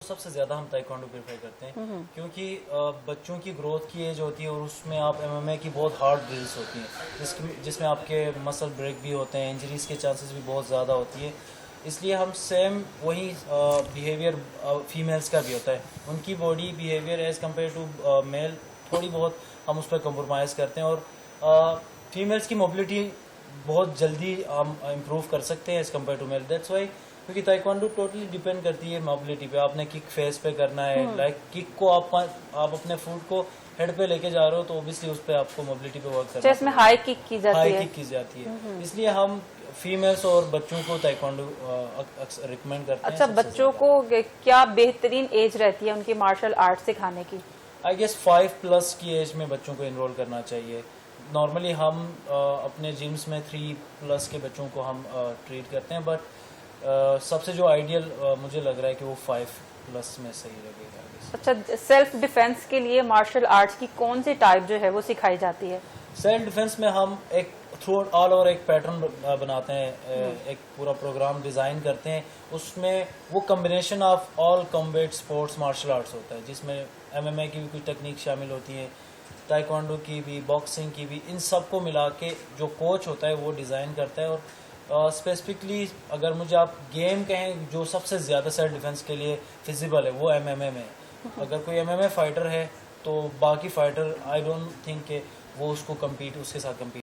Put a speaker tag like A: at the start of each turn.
A: सबसे ज्यादा हम ताइक्वांडो प्रेफर करते हैं क्योंकि बच्चों की ग्रोथ की एज होती है और उसमें आप एमएमए की बहुत हार्ड ड्रिल्स होती हैं जिसमें आपके मसल ब्रेक भी होते हैं, इंजरीज के चांसेस भी बहुत ज़्यादा होती है। इसलिए हम सेम वही बिहेवियर फीमेल्स का भी होता है, उनकी body behaviour as compare to male थोड़ी बहुत हम उस पर कंप्रोमाइज़ करते हैं और फीमेल्स की मोबिलिटी बहुत जल्दी हम इम्प्रूव कर सकते हैं as compare to male. That's why क्योंकि ताइक्वांडो टोटली डिपेंड करती है मोबिलिटी पे। आपने किक फेस पे करना है, लाइक किक को आप अपने फुट को हेड पे लेके जा रहे हो तो ऑब्वियसली उस पे आपको मोबिलिटी पे वर्क करना है।
B: इसमें हाई किक की जाती है।
A: हाई किक की जाती है, इसलिए हम फीमेल्स और बच्चों को ताइक्वांडो रिकमेंड करते हैं।
B: अच्छा, बच्चों को क्या बेहतरीन एज रहती है उनकी मार्शल आर्ट सिखाने की?
A: आई गेस 5+ की एज में बच्चों को इनरोल करना चाहिए। नॉर्मली हम अपने जिम्स में 3+ के बच्चों को हम ट्रीट करते हैं, बट सबसे जो आइडियल मुझे लग रहा है कि वो 5+ में सही लगेगा।
B: अच्छा, सेल्फ डिफेंस के लिए मार्शल आर्ट्स की कौन सी टाइप जो है वो सिखाई जाती है?
A: सेल्फ डिफेंस में हम एक थ्रू ऑल और एक पैटर्न बनाते हैं, एक पूरा प्रोग्राम डिज़ाइन करते हैं। उसमें वो combination of all combat sports martial arts होता है, जिसमें एमएमए की भी कुछ टेक्निक शामिल होती है, ताइक्वांडो की भी, बॉक्सिंग की भी। इन सब को मिला के जो कोच होता है वो डिज़ाइन करता है। और स्पेसिफिकली अगर मुझे आप गेम कहें जो सबसे ज़्यादा सेल्फ डिफेंस के लिए फिजिबल है वो एमएमए में है। अगर कोई एमएमए फाइटर है तो बाकी फाइटर आई डोंट थिंक के वो उसके साथ कम्पीट